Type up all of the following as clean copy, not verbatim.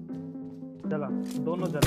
चला दोनों जला।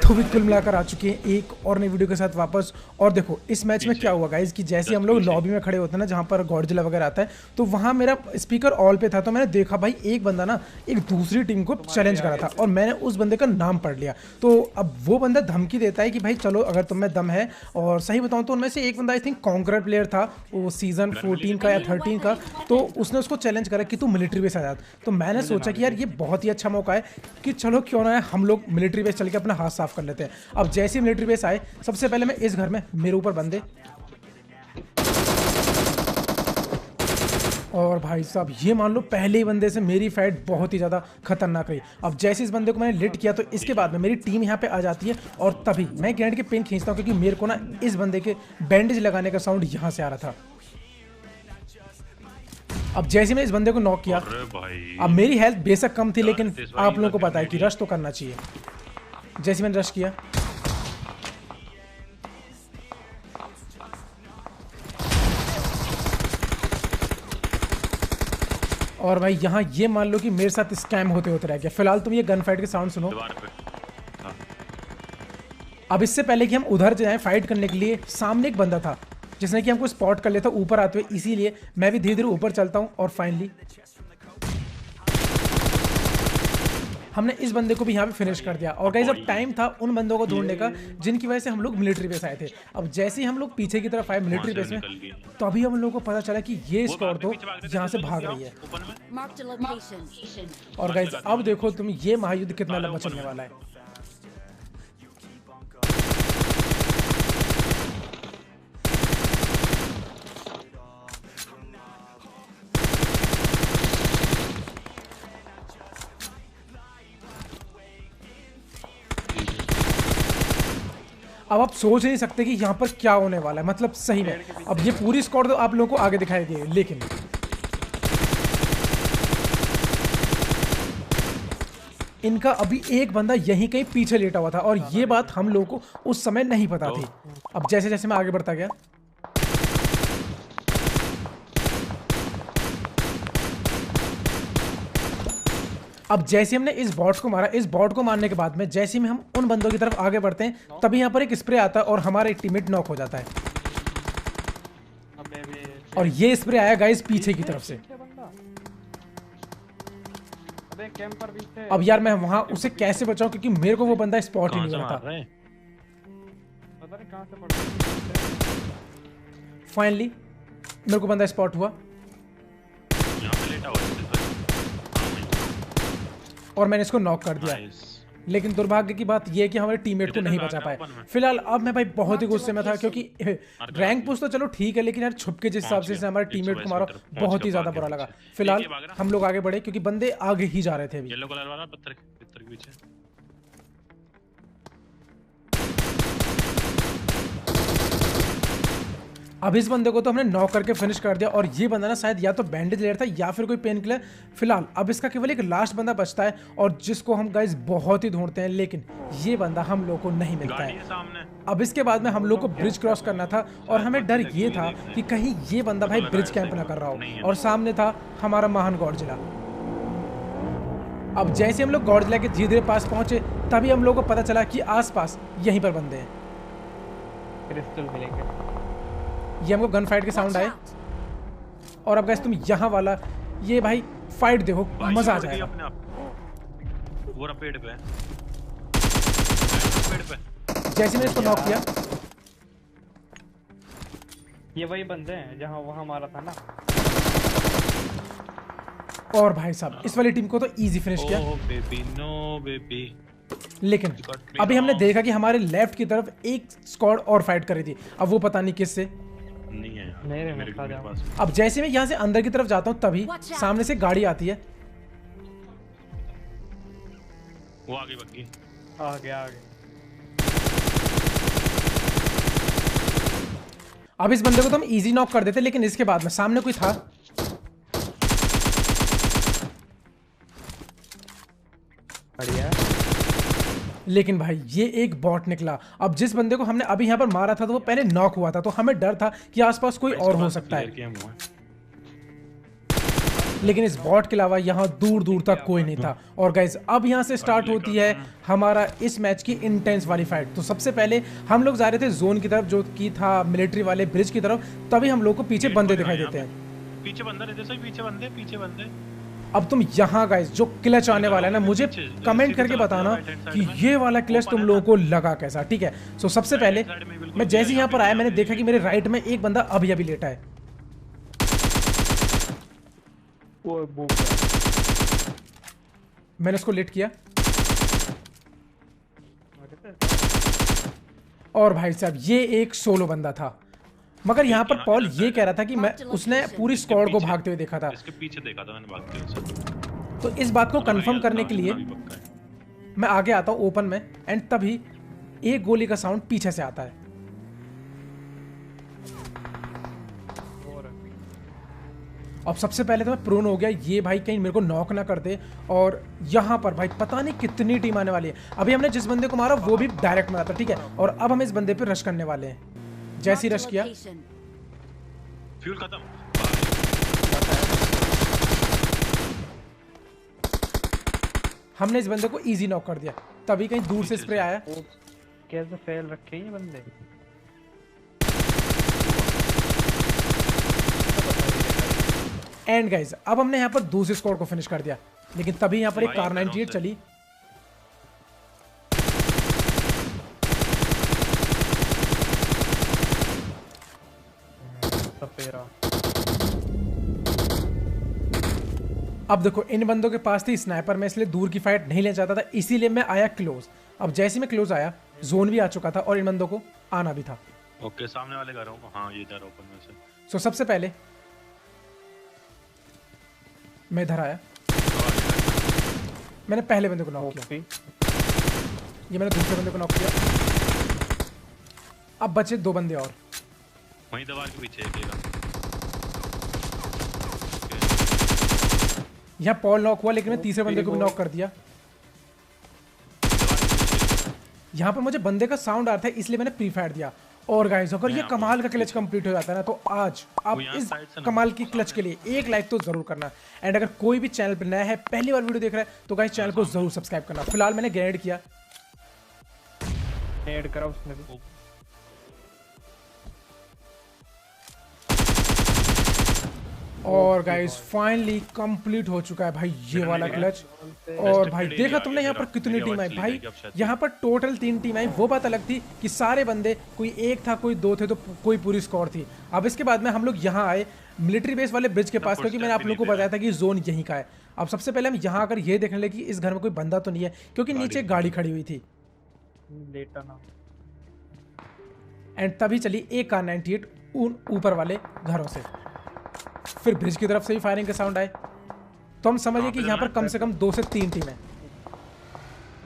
तो भी कुल मिलाकर आ चुके हैं एक और नई वीडियो के साथ वापस। और देखो इस मैच में क्या हुआ गाइस कि जैसे हम लोग लॉबी में खड़े होते हैं ना, जहाँ पर गॉडजिला वगैरह आता है, तो वहाँ मेरा स्पीकर ऑल पे था। तो मैंने देखा भाई एक बंदा ना एक दूसरी टीम को चैलेंज करा था और मैंने उस बंदे का नाम पढ़ लिया। तो अब वो बंदा धमकी देता है कि भाई चलो अगर तुम में दम है। और सही बताऊँ तो उनमें से एक बंदा आई थिंक कॉन्करर प्लेयर था, वो सीजन 14 का या 13 का। तो उसने उसको चैलेंज करा कि तू मिलिट्री बेस आ जा। तो मैंने सोचा कि यार ये बहुत ही अच्छा मौका है कि चलो क्यों ना है हम लोग मिलिट्री बेस चल के अपना हाथ साफ कर लेते हैं। अब जैसे ही मिलिट्री बेस आए, सबसे पहले मैं इस घर में, मेरे ऊपर बंदे, और भाई साहब ये मान लो पहले ही बंदे से मेरी फाइट बहुत ही ज़्यादा खतरनाक रही। अब जैसे इस बंदे को मैंने लिट किया तो इसके बाद में मेरी टीम यहाँ पे आ जाती है और तभी मैं ग्रेनेड के पिन खींचता हूँ, क्योंकि मेरे को ना इस बंदे के बैंडेज लगाने का साउंड यहाँ से आ रहा था। अब जैसे मैं इस बंदे को नॉक किया, अब मेरी हेल्थ बेशक कम थी, लेकिन आप लोगों को पता है कि रश तो करना चाहिए। जैसे मैंने रश किया, और भाई यहाँ ये मान लो कि मेरे साथ स्कैम होते होते रह गया। फिलहाल तुम ये गन फाइट के साउंड सुनो। अब इससे पहले कि हम उधर जाएं फाइट करने के लिए, सामने एक बंदा था जिसने कि हमको स्पॉट कर लिया था ऊपर आते हुए, इसीलिए मैं भी धीरे धीरे ऊपर चलता हूँ और फाइनली हमने इस बंदे को भी यहाँ पे फिनिश कर दिया। और गाइस अब टाइम था उन बंदों को ढूंढने का जिनकी वजह से हम लोग मिलिट्री बेस आए थे। अब जैसे ही हम लोग पीछे की तरफ आए मिलिट्री बेस में, तो अभी हम लोगों को पता चला कि ये स्क्वाड तो यहाँ से भाग रही है। और गाइस अब देखो तुम ये महायुद्ध कितना लंबा चलने वाला है। अब आप सोच नहीं सकते कि यहाँ पर क्या होने वाला है, मतलब सही में। अब ये पूरी स्क्वाड तो आप लोगों को आगे दिखाई दे, लेकिन इनका अभी एक बंदा यहीं कहीं पीछे लेटा हुआ था और ये बात हम लोगों को उस समय नहीं पता थी। अब जैसे जैसे मैं आगे बढ़ता गया, अब जैसे हमने इस बॉट को मारा, इस बॉट को मारने के बाद में जैसे ही हम उन बंदों की तरफ आगे बढ़ते हैं, तभी यहाँ पर एक स्प्रे आता है और हमारा एक टीममेट नॉक हो जाता है। और ये स्प्रे आया गाइस पीछे की तरफ से। अब यार मैं वहां उसे कैसे बचाऊं, क्योंकि मेरे को वो बंदा स्पॉट ही नहीं कर रहा था। फाइनली मेरे को बंदा स्पॉट हुआ और मैंने इसको नॉक कर दिया। लेकिन दुर्भाग्य की बात यह है कि हमारे टीममेट को नहीं बचा पाए। फिलहाल अब मैं भाई बहुत ही गुस्से में था, क्योंकि रैंक पुश तो चलो ठीक है, लेकिन यार छुपके जिस हिसाब से हमारे टीममेट को मारा बहुत ही ज्यादा बुरा लगा। फिलहाल हम लोग आगे बढ़े क्योंकि बंदे आगे ही जा रहे थे अभी। अब इस बंदे को तो हमने नॉक करके फिनिश कर दिया और ये बंदा ना शायद या तो बैंडेज ले रहा था या फिर कोई पेन किलर। फिलहाल अब इसका केवल एक लास्ट बंदा बचता है और जिसको हम गाइस बहुत ही ढूंढते हैं, लेकिन ये बंदा हम लोग को नहीं मिलता है। अब इसके बाद में हम लोग को ब्रिज क्रॉस करना था और हमें डर ये था कि कहीं ये बंदा भाई ब्रिज कैंप ना कर रहा हो, और सामने था हमारा महान गॉडजिला। अब जैसे हम लोग गॉडजिला के धीरे धीरे पास पहुंचे, तभी हम लोग को पता चला कि आसपास यहीं पर बंदे हैं। क्रिस्टल मिलेंगे। ये हमको गन फाइट के साउंड आए और अब गाइस तुम यहाँ वाला ये भाई फाइट देखो, मजा आ जाएगा। पेड़ पे। जैसे मैंने इसको नॉक किया, ये वही बंदे हैं जहाँ वहाँ मारा था ना। और भाई साहब इस वाली टीम को तो इजी फिनिश किया। Baby no baby. लेकिन अभी हमने देखा कि हमारे लेफ्ट की तरफ एक स्क्वाड और फाइट कर रही थी। अब वो पता नहीं किससे नहीं है मेरे पास। अब जैसे मैं यहाँ से अंदर की तरफ जाता हूँ, तभी सामने से गाड़ी आती है। वो आगे भाग गई। आगे। अब इस बंदे को तो हम इजी नॉक कर देते, लेकिन इसके बाद में सामने कोई था। बढ़िया। लेकिन भाई ये एक बॉट निकला। अब जिस बंदे को हमने अभी यहाँ पर मारा था तो वो पहले नॉक हुआ था, तो हमें डर था कि आसपास कोई और हो सकता है, लेकिन इस बॉट के अलावा यहाँ दूर दूर तक कोई नहीं था। और गाइज अब यहाँ से स्टार्ट होती है हमारा इस मैच की इंटेंस वाली फाइट। तो सबसे पहले हम लोग जा रहे थे जोन की तरफ, जो कि था मिलिट्री वाले ब्रिज की तरफ, तभी हम लोग को पीछे बंदे दिखाई देते हैं। पीछे बंदे रहते हैं, पीछे बंदे। अब तुम यहाँ गाइज जो क्लच आने वाला है ना, मुझे कमेंट करके बताना कि ये वाला क्लच तुम लोगों को लगा कैसा, ठीक है। सो सबसे पहले मैं जैसे यहाँ पर आया, मैंने देखा कि मेरे राइट में एक बंदा अभी अभी लेटा है। मैंने उसको लिट किया और भाई साहब ये एक सोलो बंदा था, मगर यहाँ पर पॉल ये कह रहा था कि मैं उसने पूरी स्क्वाड को भागते हुए देखा था। इसके पीछे देखा था मैंने भागते हुए। तो इस बात को कंफर्म करने के लिए मैं आगे आता हूँ ओपन में, एंड तभी एक गोली का साउंड पीछे से आता है। अब सबसे पहले तो मैं प्रोन हो गया, ये भाई कहीं मेरे को नॉक ना कर दे। और यहाँ पर भाई पता नहीं कितनी टीम आने वाली है। अभी हमने जिस बंदे को मारा वो भी डायरेक्ट मारा था, ठीक है। और अब हम इस बंदे पे रश करने वाले हैं। जैसे ही रश किया, फ्यूल खत्म, हमने इस बंदे को इजी नॉक कर दिया। तभी कहीं दूर से स्प्रे आया। कैसे फेल रखे हैं ये बंदे। एंड गाइज अब हमने यहाँ पर दूसरे स्क्वाड को फिनिश कर दिया, लेकिन तभी यहाँ पर एक कार 98 चली। अब देखो इन बंदों के पास थी स्नाइपर, मैं इसलिए दूर की फाइट नहीं लेना चाहता था, इसीलिए मैं आया क्लोज। अब जैसे ही मैं क्लोज आया, जोन भी आ चुका था और इन बंदों को आना भी था। ओके, सामने वाले घरों को, हाँ ये इधर ओपन में से। सो सबसे पहले मैं इधर आया, मैंने पहले बंदे को नॉक किया, ये मैंने दूसरे बंदे को नॉक किया। अब बचे दो बंदे और, वहीं दीवार के पीछे एक। यहाँ पॉल नॉक हुआ, लेकिन मैं तीसरे बंदे को भी नॉक कर दिया। यहाँ पर मुझे बंदे का साउंड आ रहा था, इसलिए मैंने प्री फायर दिया। और गाइस अगर ये कमाल का क्लच कंप्लीट हो जाता है ना, तो आज आप इस कमाल की क्लच के लिए एक लाइक तो जरूर करना। एंड अगर कोई भी चैनल पर नया है, पहली बार वीडियो देख रहा है, तो गाइस चैनल को जरूर सब्सक्राइब करना। फिलहाल मैंने ग्रेनेड किया, ऐड करा उसने भी। और गाइस फाइनली कंप्लीट हो चुका है भाई ये वाला क्लच। और भाई देखा तुमने यहाँ पर कितनी टीम आई भाई, यहाँ पर टोटल 3 टीम आई। वो बात अलग थी कि सारे बंदे, कोई एक था कोई दो थे, तो कोई पूरी स्क्वाड थी। अब इसके बाद में हम लोग यहाँ आए मिलिट्री बेस वाले ब्रिज के पास, क्योंकि मैंने आप लोगों को बताया था कि जोन यहीं का है। अब सबसे पहले हम यहाँ आकर ये देखने लगे कि इस घर में कोई बंदा तो नहीं है, क्योंकि नीचे गाड़ी खड़ी हुई थी। एंड तभी चली एक कार 98 उन ऊपर वाले घरों से। फिर ब्रिज की तरफ से भी फायरिंग के साउंड आए, तो हम समझिए कि यहाँ पर कम से कम 2 से 3 टीम है।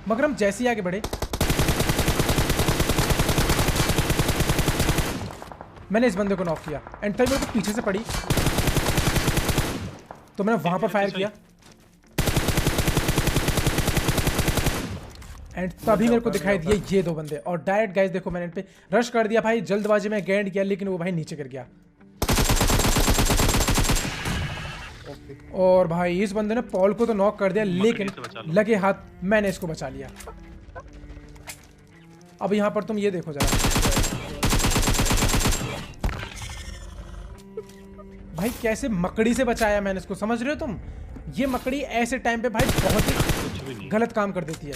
मगर हम जैसे ही आगे बढ़े, मैंने इस बंदे को नॉक किया, एंड तभी मेरे को पीछे से पड़ी, तो मैंने वहां पर फायर किया। एंड तभी मेरे को दिखाई दिए ये 2 बंदे, और डायरेक्ट गाइस देखो मैंने इन पे रश कर दिया भाई। जल्दबाजी में ग्रेनेड किया, लेकिन वो भाई नीचे गिर गया। और भाई इस बंदे ने पॉल को तो नॉक कर दिया, लेकिन लगे हाथ मैंने इसको बचा लिया। अब यहां पर तुम ये देखो जरा भाई, कैसे मकड़ी से बचाया मैंने इसको, समझ रहे हो तुम? ये मकड़ी ऐसे टाइम पे भाई बहुत ही गलत काम कर देती है।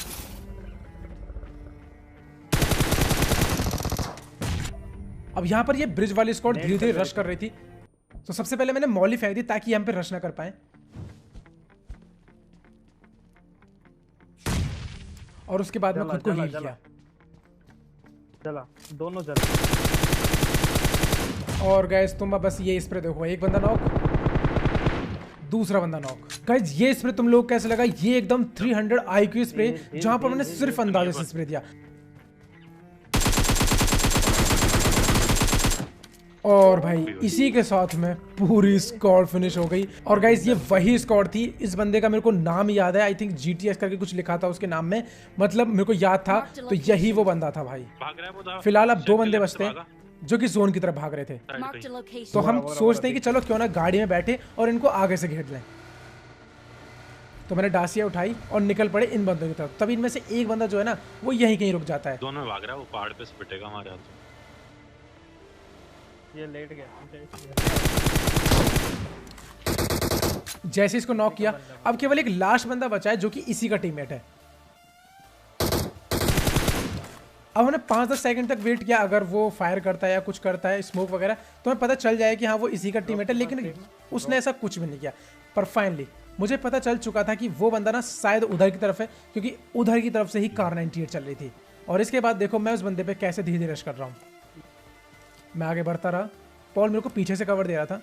अब यहां पर ये ब्रिज वाली स्क्वाड धीरे धीरे रश कर रही थी, तो सबसे पहले मैंने मॉली फेंक दी ताकि हम पे रश ना कर पाए। और उसके बाद में खुद को हील किया। चला दोनों चला। और गाइस तुम बस ये स्प्रे देखो, एक बंदा नॉक, दूसरा बंदा नॉक। गाइस ये स्प्रे तुम लोग कैसे लगा? ये एकदम 300 IQ स्प्रे, जहां पर मैंने सिर्फ अंदाजे से स्प्रे दिया। और भाई इसी के साथ में पूरी स्क्वाड फिनिश हो गई। और गाइस ये वही स्क्वाड थी। इस बंदे का मेरे को नाम याद है, आई थिंक GTS करके कुछ लिखा था उसके नाम में, मतलब मेरे को याद था। तो यही वो बंदा था भाई। भाग रहा है वो तो। फिलहाल अब 2 बंदे से बचते हैं भागा। जो कि जोन की तरफ भाग रहे थे। Marked a location. तो हम सोचते हैं कि चलो क्यों ना गाड़ी में बैठे और इनको आगे से घेर लें। तो मैंने डासिया उठाई और निकल पड़े इन बंदों की तरफ। तब इनमें से एक बंदा जो है ना वो यहीं कहीं रुक जाता है। दोनों में भाग रहा है, वो पहाड़ पे से पिटेगा हमारे हाथ। ये लेट गया। जैसे इसको नॉक किया, अब केवल एक लास्ट बंदा बचा है जो कि इसी का टीममेट है। अब हमने 5-10 सेकंड तक वेट किया, अगर वो फायर करता है या कुछ करता है स्मोक वगैरह तो हमें पता चल जाए कि हाँ वो इसी का टीममेट है, लेकिन उसने ऐसा कुछ भी नहीं किया। पर फाइनली मुझे पता चल चुका था कि वो बंदा ना शायद उधर की तरफ है, क्योंकि उधर की तरफ से ही कार 98 चल रही थी। और इसके बाद देखो मैं उस बंदे पे कैसे धीरे धीरे रश कर रहा हूँ। मैं आगे बढ़ता रहा, पॉल मेरे को पीछे से कवर दे रहा था।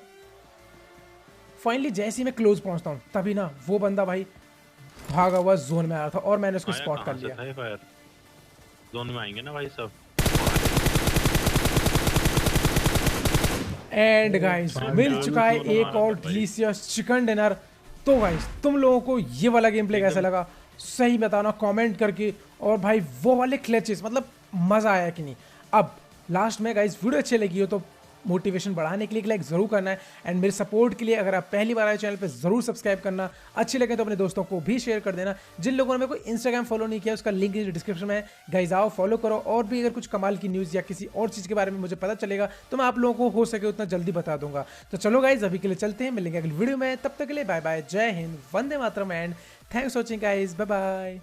फाइनली जैसे ही मैं क्लोज पहुंचता हूँ तभी ना वो बंदा भाई भागा हुआ जोन में आ रहा था और मैंने उसको आया स्पॉट कर कहाँ से लिया। था ये फायर? जोन में आएंगे ना भाई सब। एंड गाइस मिल चुका है एक और डिलीशियस चिकन डिनर। तो गाइस तुम लोगों को ये वाला गेम प्ले कैसा लगा सही बताना कमेंट करके। और भाई वो वाले क्लचेस मतलब मजा आया कि नहीं। अब लास्ट में गाइस वीडियो अच्छी लगी हो तो मोटिवेशन बढ़ाने के लिए लाइक जरूर करना है, एंड मेरे सपोर्ट के लिए अगर आप पहली बार आए चैनल पे जरूर सब्सक्राइब करना। अच्छी लगे तो अपने दोस्तों को भी शेयर कर देना। जिन लोगों ने मेरे को इंस्टाग्राम फॉलो नहीं किया उसका लिंक डिस्क्रिप्शन में है, गाइस आओ फॉलो करो। और भी अगर कुछ कमाल की न्यूज़ या किसी और चीज़ के बारे में मुझे पता चलेगा तो मैं आप लोगों को हो सके उतना जल्दी बता दूंगा। तो चलो गाइस अभी के लिए चलते हैं, मिलेंगे अगली वीडियो में। तब तक के लिए bye bye, Jai Hind, Vande Mataram and thanks for watching guys, bye bye.